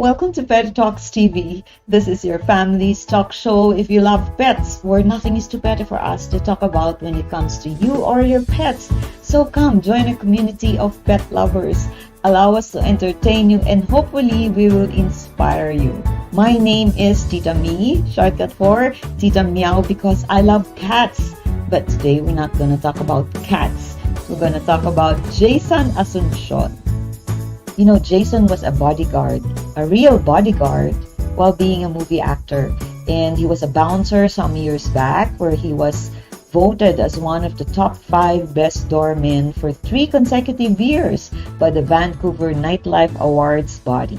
welcome to Pet Talks TV. This is your family's talk show. If you love pets, where nothing is too petty for us to talk about when it comes to you or your pets. So come join a community of pet lovers. Allow us to entertain you and hopefully we will inspire you. My name is Tita Me, shortcut for Tita Meow because I love cats. But today we're not going to talk about cats. We're going to talk about Jason Asuncion. You know, Jason was a bodyguard, a real bodyguard, while being a movie actor. And he was a bouncer some years back where he was voted as one of the top 5 best doormen for 3 consecutive years by the Vancouver Nightlife Awards body.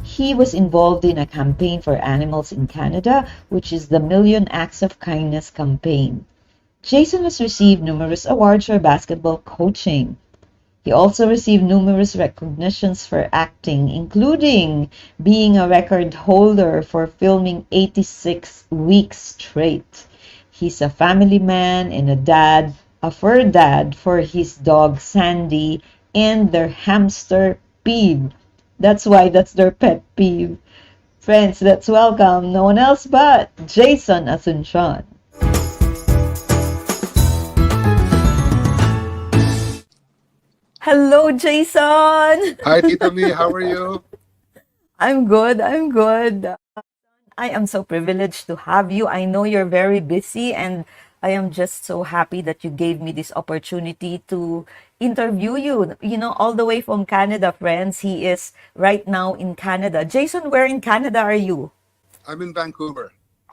He was involved in a campaign for animals in Canada, which is the Million Acts of Kindness campaign. Jason has received numerous awards for basketball coaching. He also received numerous recognitions for acting, including being a record holder for filming 86 weeks straight. He's a family man and a fur dad for his dog Sandy and their hamster Peeve. That's why that's their pet peeve. Friends, let's welcome no one else but Jason Asuncion. Hello, Jason. Hi, Tita Me. How are you? I'm good. I'm good. I am so privileged to have you. I know you're very busy, and I am just so happy that you gave me this opportunity to interview you. You know, all the way from Canada, friends. He is right now in Canada. Jason, where in Canada are you? I'm in Vancouver,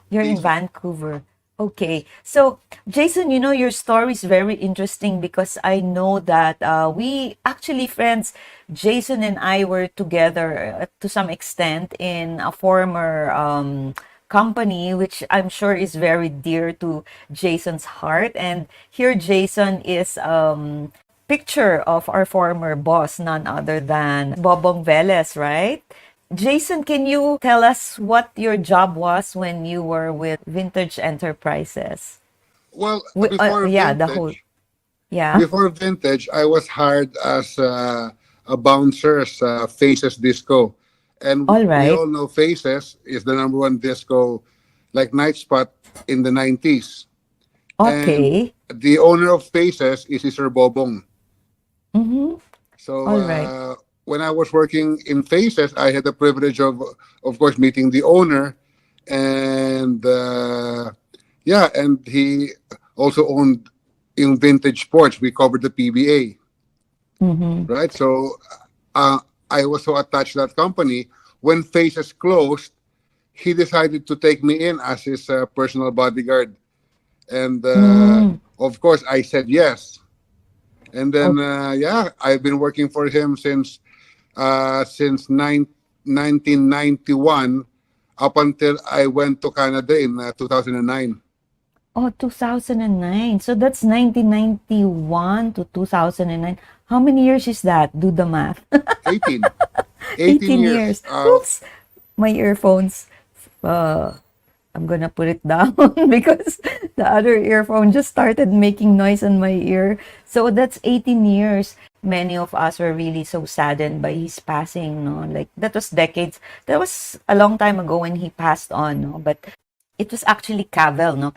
You're in BC. Vancouver. Okay. So, Jason, you know, your story is very interesting because I know that we actually friends, Jason and I were together to some extent in a former company, which I'm sure is very dear to Jason's heart. And here, Jason is picture of our former boss, none other than Bobong Veles, right? Jason, can you tell us what your job was when you were with Vintage Enterprises? Well, Yeah, the whole, yeah. before Vintage, I was hired as a bouncer's Faces Disco, and All we right. all know Faces is the number one disco, like night spot in the '90s. And Okay. the owner of Faces is Sir Bobong. Mm-hmm. So All right. when I was working in Faces, I had the privilege of course, meeting the owner, and yeah, and he also owned in Vintage Sports. We covered the PBA, Mm-hmm. right? So uh, I was so attached to that company. When Faces closed, he decided to take me in as his personal bodyguard, and Mm. of course, I said yes. And then, Oh, yeah, I've been working for him since 1991 up until I went to Canada in 2009. oh, 2009. So that's 1991 to 2009. How many years is that? Do the math. 18. 18 18 years. years. Oops. My earphones. Uh, I'm gonna put it down because the other earphone just started making noise in my ear. So that's 18 years. Many of us were really so saddened by his passing, no? Like that was decades. That was a long time ago when he passed on, no? But it was actually Cavill, no?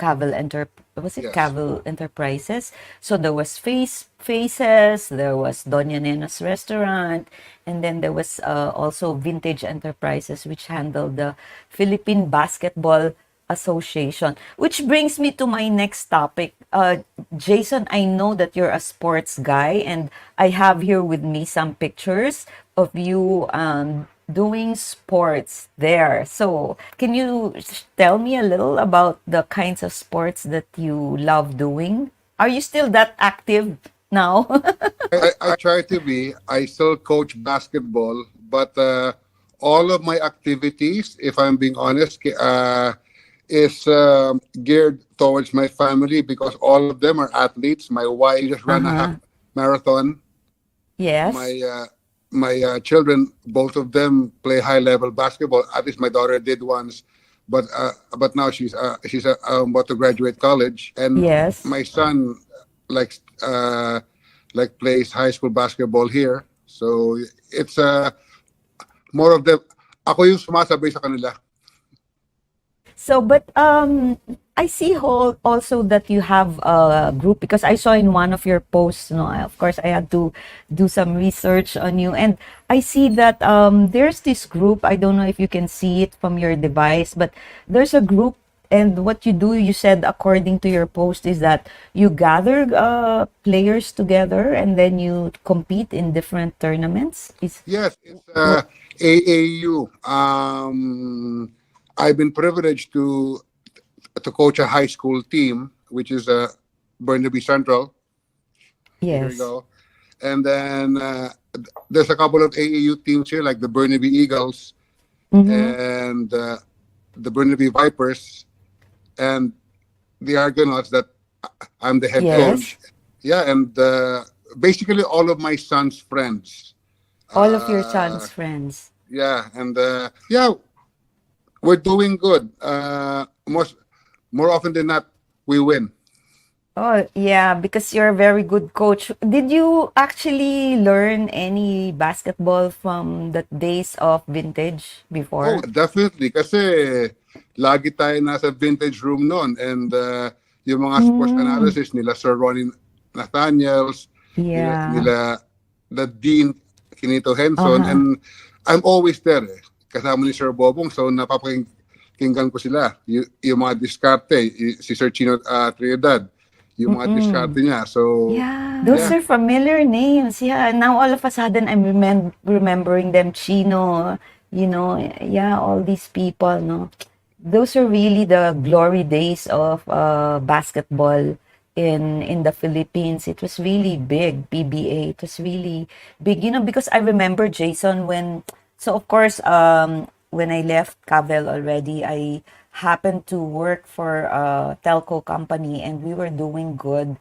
Was it Yes. Cavill Enterprises? So there was Faces, there was Doña Nena's restaurant, and then there was also Vintage Enterprises, which handled the Philippine Basketball Association. Which brings me to my next topic. Jason, I know that you're a sports guy, and I have here with me some pictures of you doing sports there. So, can you tell me a little about the kinds of sports that you love doing? Are you still that active now? I try to be. I still coach basketball, but all of my activities, if I'm being honest, is geared towards my family because all of them are athletes. My wife just ran a half Uh-huh. marathon. Yes. My children, both of them play high level basketball. At least my daughter did once, but now she's about to graduate college, and Yes. my son likes like plays high school basketball here. So it's more of the ako yung sumasabay sa kanila. So, but I see also that you have a group because I saw in one of your posts. No, of course, I had to do some research on you, and I see that there's this group. I don't know if you can see it from your device, but there's a group, and what you do, you said according to your post, is that you gather players together and then you compete in different tournaments. Is Yes, it's what? AAU. I've been privileged to coach a high school team, which is Burnaby Central. Here we Yes. go. And then there's a couple of AAU teams here, like the Burnaby Eagles Mm-hmm. and the Burnaby Vipers and the Argonauts that I'm the head Yes. coach. Yeah, and basically all of my son's friends. All of your Uh, son's friends. yeah, and yeah, we're doing good. More often than not, we win. Oh, yeah, because you're a very good coach. Did you actually learn any basketball from the days of vintage Oh, before? definitely. Kasi lagi tayo nasa vintage room noon. And yung mga sports Mm, analysis nila, Sir Ronnie Nathaniels, yeah. nila the Dean, Kinito Henson. Uh-huh. And I'm always there eh. Kasama ni Sir Bobong. So napapakinggan ko sila. Yung mga diskarte, si Sir Chino Trinidad, yung mga Mm-mm. diskarte niya. So, Yeah, those yeah. are familiar names. Yeah, now all of a sudden I'm remembering them. Chino, yeah, all these people, no. Those are really the glory days of basketball in the Philippines. It was really big, PBA. It was really big, because I remember Jason so of course, when I left Cavel already, I happened to work for a telco company and we were doing good.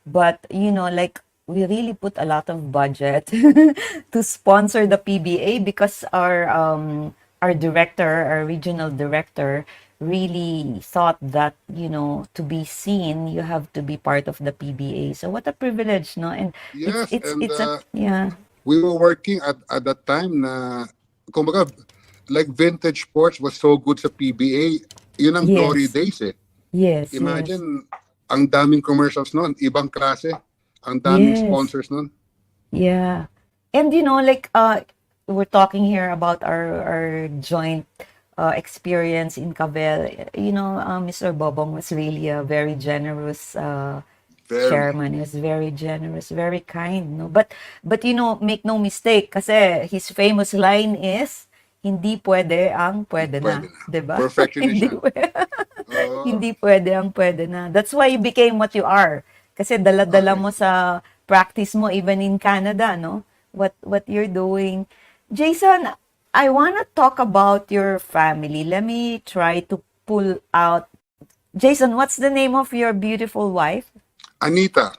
But, like we really put a lot of budget to sponsor the PBA because our director, our regional director, really thought that, to be seen, you have to be part of the PBA. So what a privilege, no? And it's Yes. it's And it's a yeah. we were working at that time na, kumbaga, like vintage sports was so good sa PBA. Yun ang glory Yes. days eh. Yes, yes. Imagine, ang daming commercials noon, ibang klase, ang daming Yes. sponsors noon. Yeah. And like we're talking here about our joint experience in Cavell. Mr. Bobong was really a very generous Very. chairman. He was very generous, very kind, no. But make no mistake kasi his famous line is hindi pwede ang pwede Pwede na, na. 'di ba? Perfectionist Hindi siya. pwede. Oo. Hindi pwede ang pwede na. That's why you became what you are. Kasi dala-dala Okay. mo sa practice mo even in Canada, no? What you're doing. Jason, I want to talk about your family. Let me try to pull out. Jason, what's the name of your beautiful wife? Anita.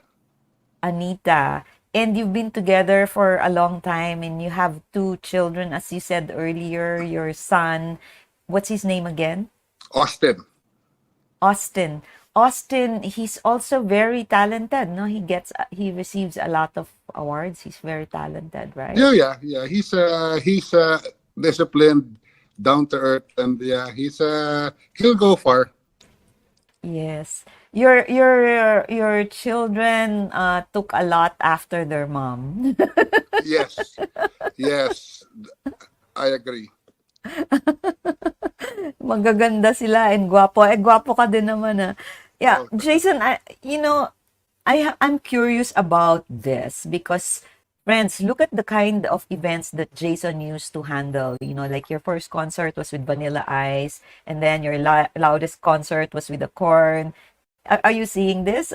Anita. And you've been together for a long time and you have two children, as you said earlier, your son. What's his name again? Austin. Austin. Austin, he's also very talented, no? He receives a lot of awards. He's very talented, right? Yeah. He's disciplined, down to earth, and yeah, he'll go far. Yes. Your children took a lot after their mom. Yes. Yes. I agree. Magaganda sila and gwapo. Gwapo ka din naman, ah. Yeah, Oh, Jason, I'm curious about this because friends, look at the kind of events that Jason used to handle. Like your first concert was with Vanilla Ice, and then your loudest concert was with the Corn. Are you seeing this?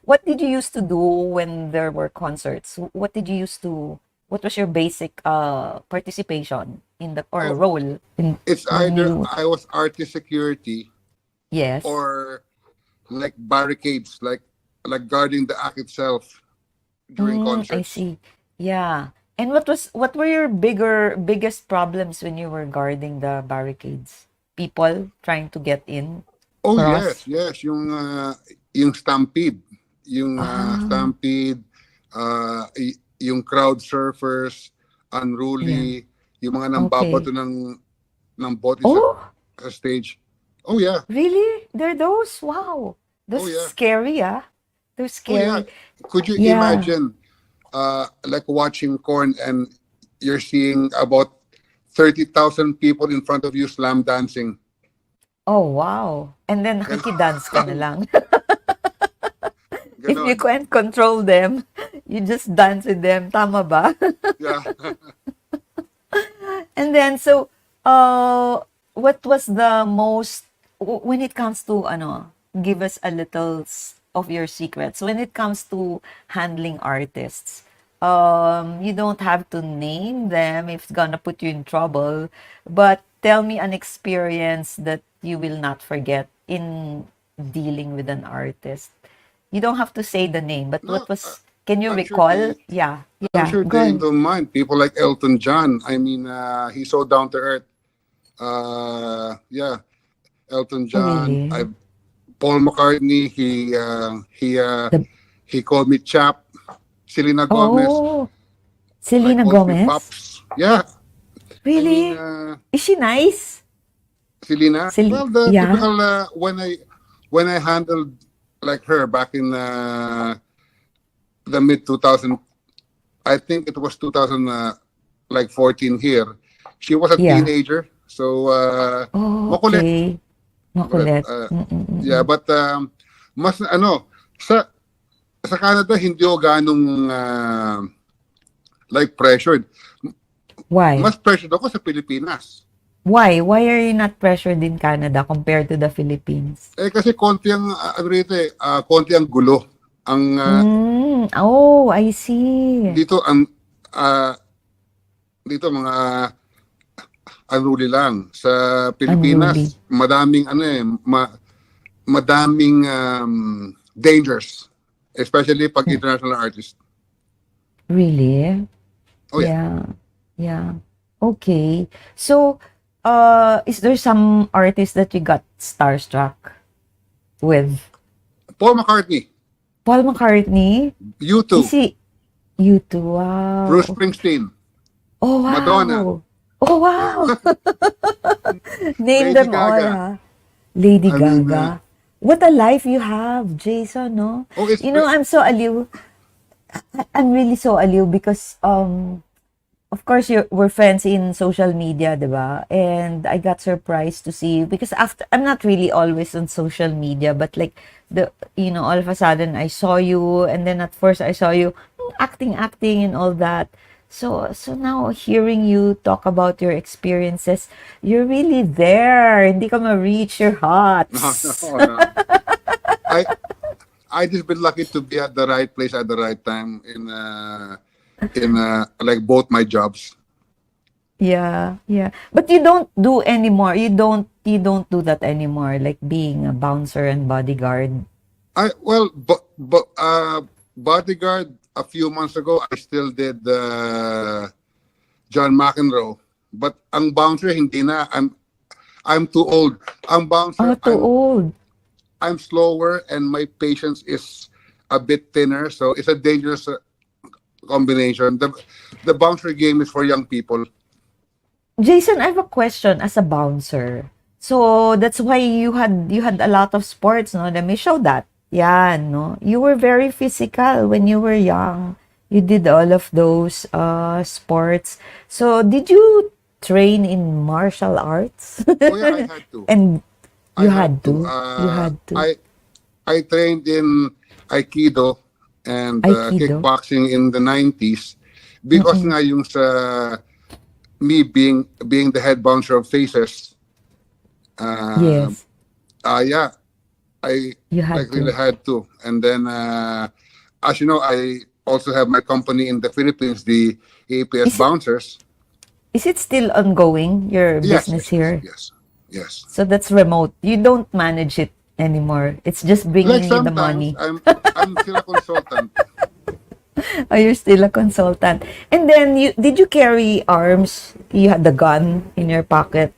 What did you used to do when there were concerts? What was your basic participation in the or oh, role in it's when either you I was artist security yes. or like barricades, like guarding the act itself during I concerts. see. Yeah. And what were your biggest problems when you were guarding the barricades? People trying to get in, Oh cross. yes, yung stampede, Ah, stampede, yung crowd surfers, yeah. unruly, Yung mga Okay. nambabato ng bote Oh, sa stage. Oh yeah. really? There are those? Wow. Oh Those yeah. scary, ah. They're Oh yeah. scary. Could you Yeah. imagine like watching corn and you're seeing about 30,000 people in front of you slam dancing. Oh, wow. And then nakikidance ka na Ganon. lang. If you Ganon. can't control them, you just dance with them. Tama ba? Yeah. And then, so, uh, what was the most, when it comes to, give us a little of your secrets. When it comes to handling artists, you don't have to name them if it's gonna put you in trouble, but tell me an experience that you will not forget in dealing with an artist. You don't have to say the name, but No, can you I'm sure recall? they Yeah, I'm yeah, sure go they ahead. don't mind. People like Elton John. I mean, he's so down to earth. Yeah, Elton Oh, John. really? Paul McCartney. The He called me Chap. Selena Gomez, Oh, like Selena calls me Gomez? Pops. Yeah, I mean, Really? Is she nice? Selena. Well, the Yeah, typical when I handled like her back in the mid 2000, I think it was 2000 like 14 here. She was a yeah. teenager, so Oh, makulit, okay. makulit. Makulit. Yeah, Mm-mm-mm. but mas sa sa Canada hindi ko ganong like pressured. Why? Mas pressured ako sa Pilipinas. Why? Why are you not pressured in Canada compared to the Philippines? Kasi konti ang ano rito konti ang gulo. Ang Oh, I see. dito ang ah, dito mga unruly lang. Sa Unruly. Pilipinas, madaming madaming dangers, especially pag Mm, international artist. really? Oh yeah. Yeah. Yeah. Okay. So, is there some artist that you got starstruck with? Paul McCartney, Paul McCartney? Is U2, he you too? Bruce Wow. Springsteen, Oh, Madonna, wow. Oh, wow. Name Lady them all, Gaga. ha? Lady I mean, Gaga. What a life you have, Jason, no? oh, it's You know, I'm so aliw. I'm really so aliw because, of course, we're friends in social media, diba? And I got surprised to see, because after, I'm not really always on social media, but like, all of a sudden I saw you, and then at first I saw you acting, and all that. So now hearing you talk about your experiences, you're really there. Hindi ka ma-reach your no, hearts. no, no. I I just been lucky to be at the right place at the right time in like both my jobs. Yeah, yeah. But you don't do anymore. You don't do that anymore, like being a bouncer and bodyguard. But Bodyguard a few months ago I still did John McEnroe. But ang bouncer hindi na. I'm too old. Ang Oh, bouncer too old. I'm slower and my patience is a bit thinner, so it's a dangerous combination. The bouncer game is for young people. Jason, I have a question as a bouncer. So that's why you had a lot of sports, no? Let me show that. Yeah, no. You were very physical when you were young. You did all of those sports. So did you train in martial arts? Oh yeah, I had to. And I you had had to. to. You had to. I trained in Aikido and Aikido. kickboxing in the 90s because Mm-mm. nga yung sa me being the head bouncer of Faces. Uh, Yes, yeah, I you like had really to. had to. And then, as you know, I also have my company in the Philippines, the APS Is it Bouncers. is it still ongoing, your Yes, business yes, yes, here? yes, yes. So that's remote. You don't manage it anymore. It's just Like bringing you the sometimes money. I'm still a consultant. Oh, you're still a consultant. And then did you carry arms? You had the gun in your pocket,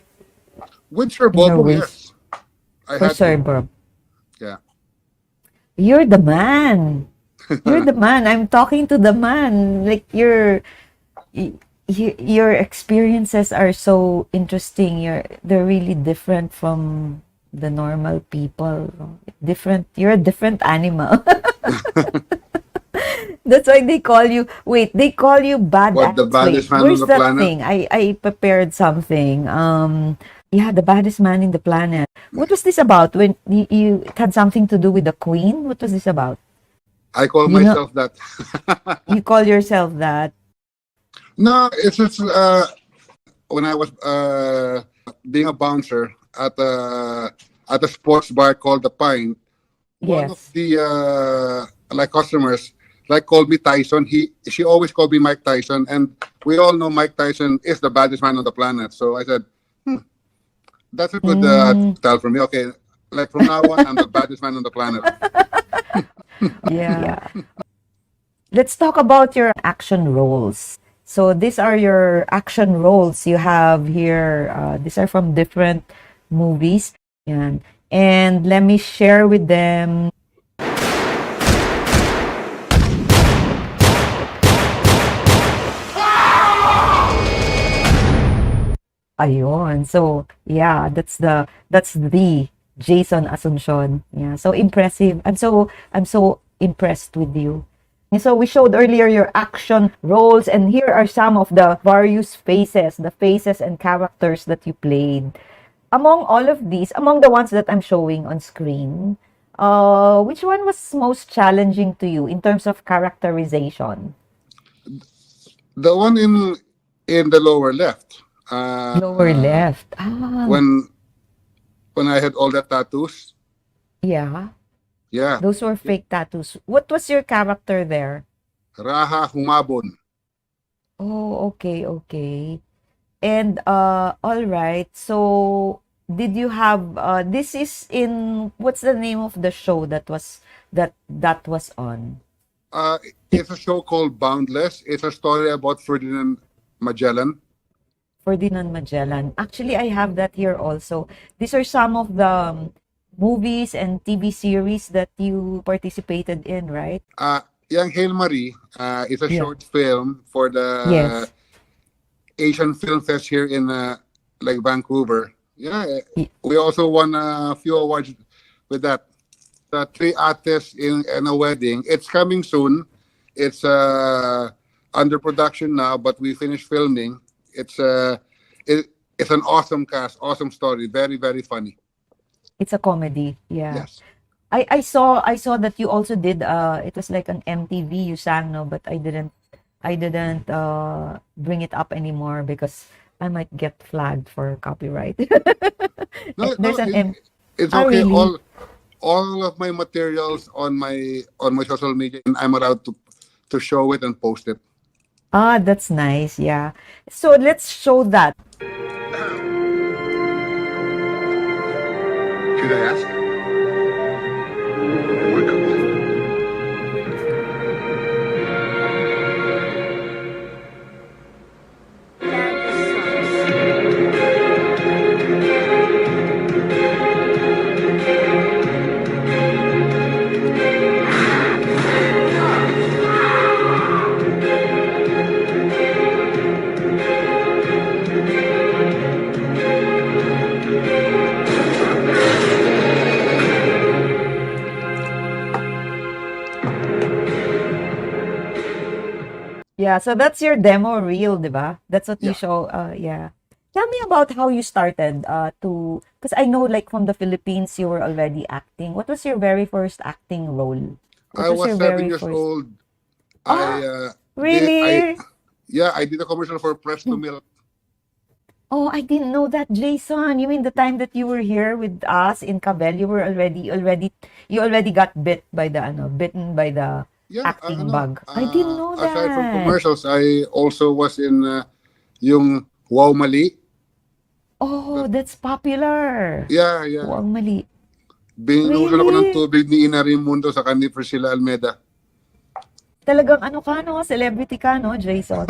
With Sir in your Bobo, waist yes, I for had to. server. Yeah. You're the man. You're the man. I'm talking to the man. Like he your experiences are so interesting. They're really different from the normal people. Different. You're a different animal. That's why they call you. Wait, they call you What, the badass. Wait, baddest man on where's the that planet? thing? I prepared something. Yeah, the baddest man in the planet. What was this about? When it had something to do with the queen. What was this about? I call You know, myself that. you call yourself that. No, it's just when I was being a bouncer at a sports bar called the Pine. One of Yes. the like customers like called me Tyson. She always called me Mike Tyson, and we all know Mike Tyson is the baddest man on the planet. So I said, that's a good Mm, tell for me. Okay, like from now on, I'm the baddest man on the planet. yeah. Let's talk about your action roles. So these are your action roles you have here. These are from different movies. And let me share with them. Ayun. So, yeah, that's the Jason Asuncion. Yeah, so impressive. I'm so impressed with you. And so we showed earlier your action roles, and here are some of the various the faces and characters that you played. Among all of these, among the ones that I'm showing on screen, which one was most challenging to you in terms of characterization? The one in the lower left, Lower left. Ah, when I had all the tattoos. yeah. Yeah, Those were fake tattoos. What was your character there? Raha Humabon. Oh, okay, okay. And all right. So did you have this is in what's the name of the show that was on? Uh, it's a show called Boundless. It's a story about Ferdinand Magellan. Ferdinand Magellan. Actually, I have that here also. These are some of the movies and TV series that you participated in, right? Yang Hail Marie is a Yeah. short film for the Yes. Asian Film Fest here in like Vancouver. Yeah, Y- we also won a few awards with that. The three artists in a wedding. It's coming soon. It's under production now, but we finished filming. It's it, it's an awesome cast, awesome story, very very funny. It's a comedy. Yeah. Yes. I saw that you also did it was like an MTV you sang, no, but I didn't bring it up anymore because I might get flagged for copyright. No, no, There's an M. it's Ah, okay. really? All of my materials on my social media, and I'm allowed to show it and post it. Ah, that's nice. Yeah. So let's show that. Should I ask? We're cool. Yeah, so that's your demo reel, 'di ba? That's what you Yeah, show. Yeah. Tell me about how you started because I know like from the Philippines you were already acting. What was your very first acting role? What I was was your seven very years first? old. I Ah, did I really? Yeah, I did a commercial for Press to Milk. Oh, I didn't know that, Jason. You mean the time that you were here with us in Cabell, you already got bitten by the Yeah, acting bug. I didn't know aside from that. commercials, I also was in yung Wow Mali. Oh, But that's popular. yeah, yeah. Huwag mali. Binuhusan ako ng Really? tubig ni Ina Raimundo sa ni Priscilla Almeida. Talagang ano ka, no? Celebrity ka, no, Jason?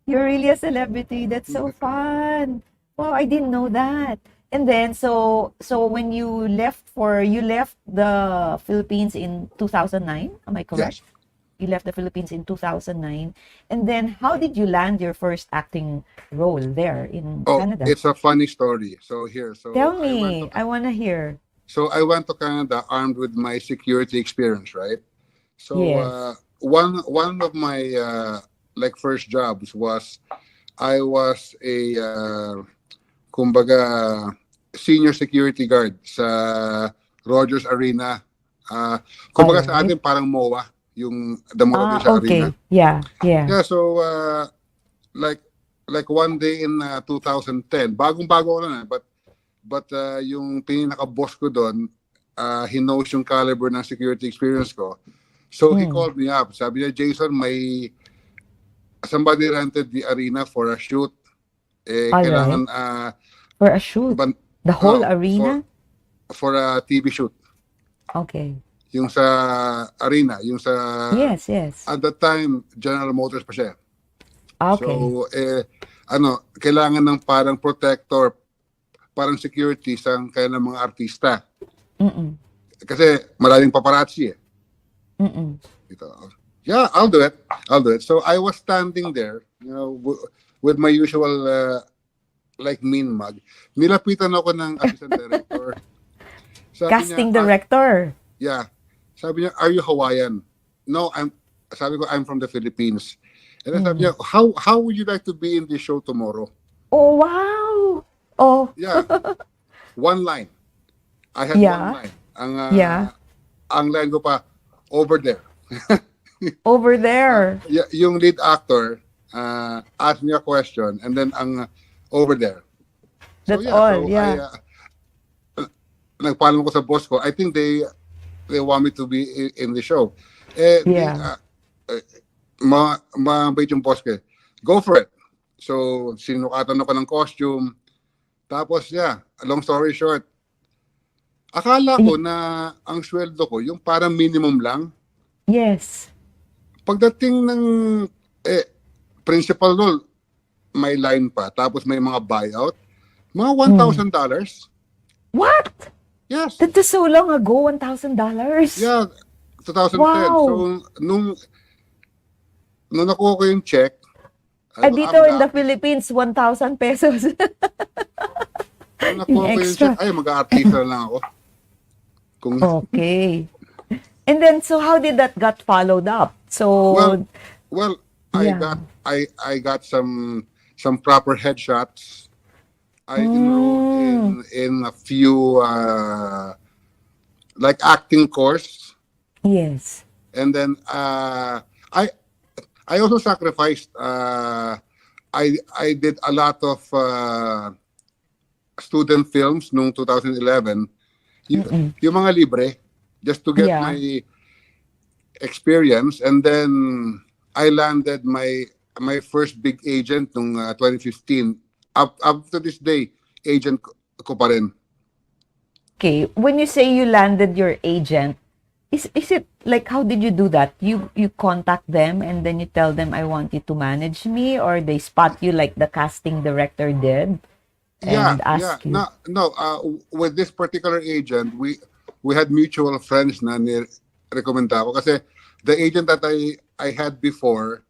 You're really a celebrity. That's so fun. Wow, I didn't know that. And then, so when you left the Philippines in 2009, am I correct? Yes. You left the Philippines in 2009. And then how did you land your first acting role there in Oh, Canada? it's a funny story. So here, Tell me. I want to hear. I went to Canada armed with my security experience, right? So Yes. one of my like first jobs was I was a kumbaga senior security guard sa Rogers Arena. All Kumbaga sa right. atin parang MOA, yung the Moravia Arena. Okay. Yeah, yeah. Yeah, so like like one day in 2010, bagong-bago ko lang but yung pinaka-boss ko doon, he knows yung caliber ng security experience ko. So he Mm. called me up. Sabi niya, Jason, may somebody rented the arena for a shoot. All right. Kailangan For a shoot. ban- The whole for arena? a TV shoot. Okay. Yung sa arena, yung sa Yes, yes. at that time General Motors pa siya. Okay. So kailangan ng parang protector, parang security sa kailang mga artista. Mm-mm. Kasi maraming paparazzi eh. Mm-mm. Ito. Yeah, I'll do it. So I was standing there, with my usual like mean mug. Nilapitan ako ng assistant director. Sabi Casting niya, director. yeah. Sabi niya, are you Hawaiian? No, sabi ko, I'm from the Philippines. And then sabi niya, how would you like to be in this show tomorrow? Oh, wow. Oh, Yeah. One line. I had Yeah. one line. Yeah. Ang line ko pa, over there. over there. Yung lead actor asked me a question and then ang over there. That's all. Yeah. Nagpaalam ko sa boss ko. I think they want me to be in the show. Yeah. Mabait yung boss ko. Go for it. So, sinukatan ako ng costume. Tapos, long story short, akala ko na ang sweldo ko, yung parang minimum lang. Yes. Pagdating ng principal role, may line pa. Tapos may mga buyout. Mga $1,000. What? Yes. That was so long ago, $1,000? Yeah, 2010. Wow. So, nung nakuha ko yung check, Dito in the Philippines, 1,000 pesos. nung nakuha ko yung check, mag-a-artista lang ako. Okay. And then, so how did that got followed up? So, Well, Yeah. I got some proper headshots. I enrolled in a few like acting course, yes. and then I also sacrificed. I did a lot of student films noong 2011. Yung mga libre, just to get Yeah. my experience, and then I landed my first big agent noong 2015. Up to this day, agent ko pa rin. Okay. When you say you landed your agent, is it like, how did you do that? You contact them and then you tell them, I want you to manage me, or they spot you like the casting director did and ask you? No. With this particular agent, we had mutual friends na ni-recommenda ko kasi the agent that I had before,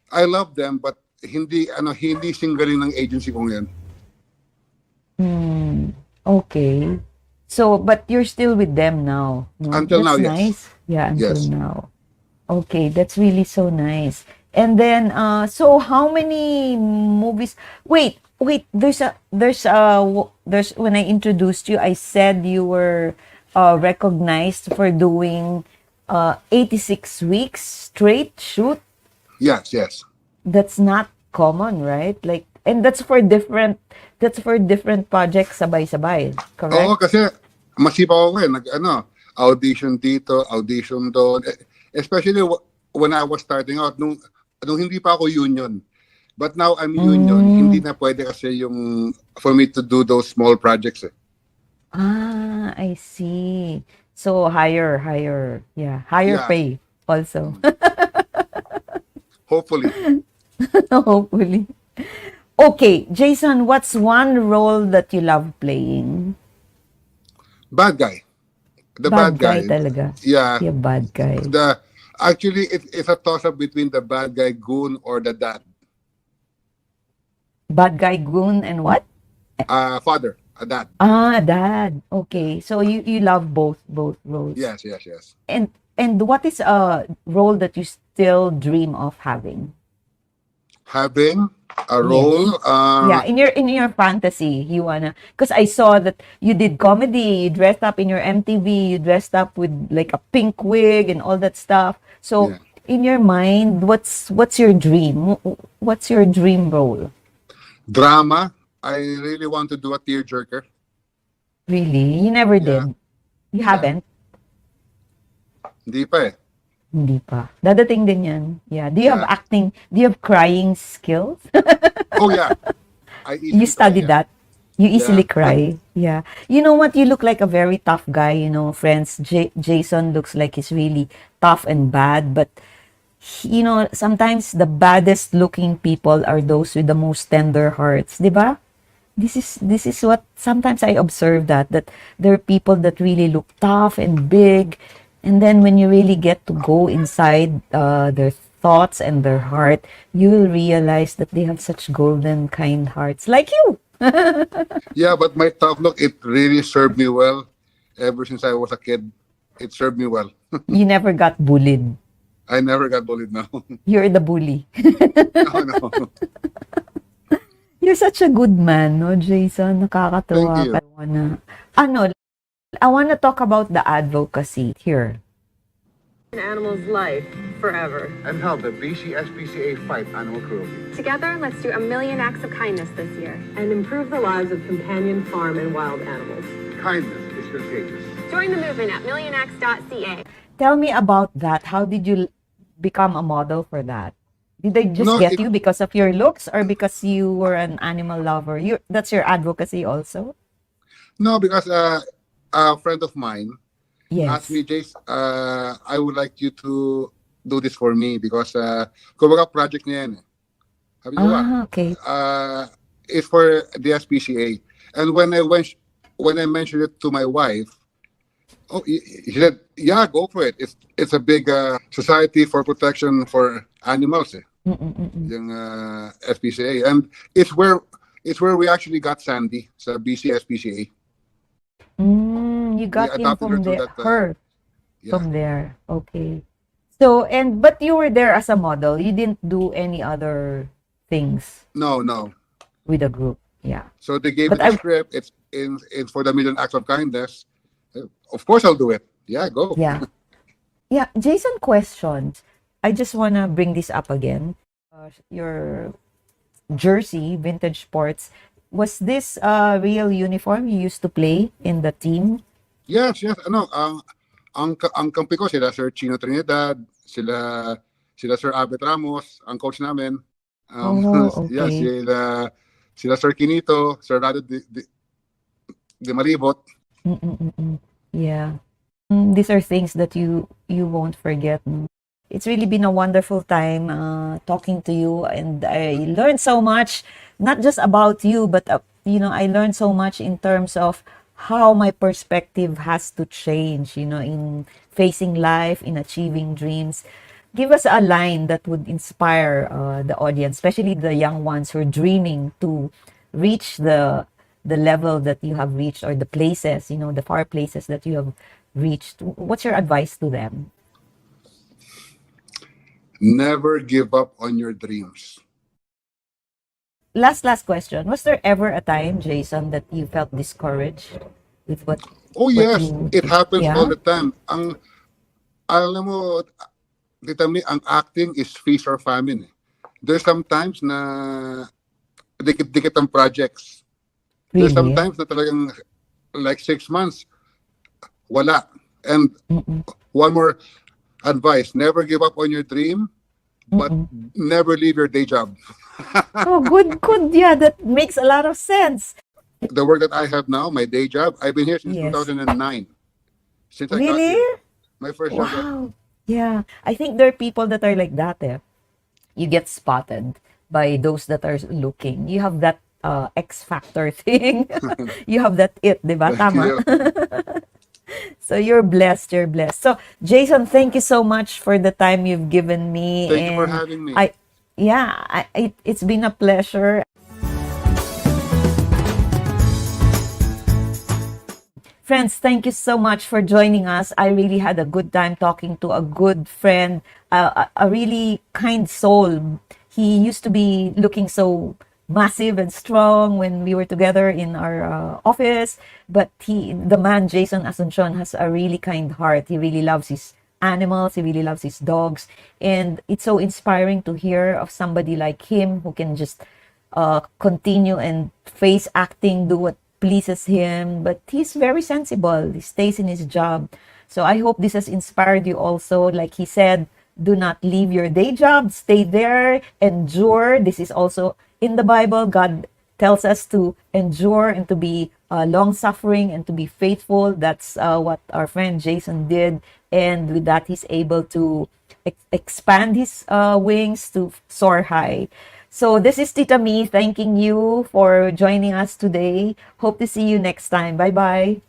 I love them, but hindi singgaling ng agency ko ngayon. Okay. So, but you're still with them now. No? Until now, That's yes. nice. Yeah, until Yes. now. Okay, that's really so nice. And then, so how many movies? Wait. There's when I introduced you, I said you were recognized for doing 86 weeks straight shoot. Yes. That's not common, right? Like, and that's for different projects sabay-sabay, correct? Oo, kasi masipa ako audition dito, audition doon. Especially when I was starting out, nung hindi pa ako union. But now I'm union, hindi na pwede kasi yung for me to do those small projects. I see. So higher Yeah. pay also. Hopefully. Hopefully. Okay, Jason, what's one role that you love playing? Bad guy. The bad guy. talaga. Yeah. Yeah, bad guy. Actually, it's a toss-up between the bad guy goon or the dad. Bad guy goon and what? Father, a dad. Ah, dad. Okay. So you love both roles. Yes, yes, yes. And what is a role that you still dream of having? Having a Yes. role, Yeah, in your fantasy, you wanna, because I saw that you did comedy, you dressed up in your MTV, you dressed up with like a pink wig and all that stuff. So yeah. in your mind, what's your dream? What's your dream role? Drama. I really want to do a tearjerker. Really? You never Yeah, did. You yeah. haven't? Hindi pa eh. Hindi pa. Dadating din yan. Yeah. Do you have Yeah. acting, do you have crying skills? Oh yeah. I You easily cry. study Yeah. that? You easily Yeah. cry. Yeah. You know what? You look like a very tough guy, friends. Jason looks like he's really tough and bad, but sometimes the baddest looking people are those with the most tender hearts, 'di ba? This is what sometimes I observe that there are people that really look tough and big, and then when you really get to go inside their thoughts and their heart, you will realize that they have such golden kind hearts like you. Yeah, but my tough look, it really served me well ever since I was a kid. It served me well. You never got bullied. I never got bullied now. You're the bully. No, no. You're such a good man, no, Jason? Thank Nakakatuwa you. ka. I wanna talk about the advocacy here. An animal's life forever. And help the BCSPCA fight animal cruelty. Together, let's do 1,000,000 acts of kindness this year. And improve the lives of companion farm and wild animals. Kindness is contagious. Join the movement at millionacts.ca. Tell me about that. How did you become a model for that? Did they just No, get you because of your looks or because you were an animal lover? That's your advocacy also? no, because a friend of mine asked Yes. me, Jace, I would like you to do this for me because kumbaga project niya yan eh. Sabi niya, "What?" Okay. It's for the SPCA. And when I mentioned it to my wife, oh, he said, "Yeah, go for it. It's a big society for protection for animals, eh, Mm-mm-mm. yung SPCA, and it's where we actually got Sandy sa BC SPCA. You We got him adopted her from through there. that. Her Yeah. from there. Okay. So, but you were there as a model. You didn't do any other things No, no. with the group. Yeah. So they gave But me the script. It's for the Million Acts of Kindness. Of course, I'll do it. Yeah, go. Yeah. Yeah. Jason, questions. I just want to bring this up again. Your jersey, Vintage Sports, was this a real uniform you used to play in the team? Yes, yes. Ano, ang kampi ko sila Sir Chino Trinidad, sila Sir Abet Ramos, ang coach namin. Oh, Yeah, okay. sila Sir Quinito, Sir Rado de Maribot. Mm-mm-mm. Yeah. These are things that you won't forget. It's really been a wonderful time talking to you, and I learned so much, not just about you, but I learned so much in terms of how my perspective has to change, in facing life, in achieving dreams. Give us a line that would inspire the audience, especially the young ones who are dreaming to reach the level that you have reached, or the places, the far places that you have reached. What's your advice to them? Never give up on your dreams. Last question. Was there ever a time, Jason, that you felt discouraged with what Oh what yes, you it happens all yeah? the time. Alam mo, Tita Mi, ang acting is feast or famine. There's sometimes na dikit-dikit ang projects. There's Really? sometimes na talagang like 6 months, wala. And Mm-mm. one more advice, never give up on your dream, but Mm-mm. never leave your day job. Oh, good. Yeah, that makes a lot of sense. The work that I have now, my day job, I've been here since Yes. 2009. Since I got Really? here. My first job. Wow. Yeah. I think there are people that are like that, eh. You get spotted by those that are looking. You have that X factor thing. You have that it, di ba? Thank Tama? you. So you're blessed. You're blessed. So Jason, thank you so much for the time you've given me, Thank you for and having me. it's been a pleasure. Friends, thank you so much for joining us. I really had a good time talking to a good friend, a really kind soul. He used to be looking so massive and strong when we were together in our office, but the man Jason Asuncion, has a really kind heart. He really loves his animals. He really loves his dogs, and it's so inspiring to hear of somebody like him who can just continue and face acting, do what pleases him. But he's very sensible. He stays in his job. So I hope this has inspired you also. Like he said, do not leave your day job. Stay there. Endure. This is also in the Bible. God tells us to endure and to be long suffering and to be faithful. That's what our friend Jason did. And with that, he's able to expand his wings to soar high. So this is Tita Me thanking you for joining us today. Hope to see you next time. Bye-bye.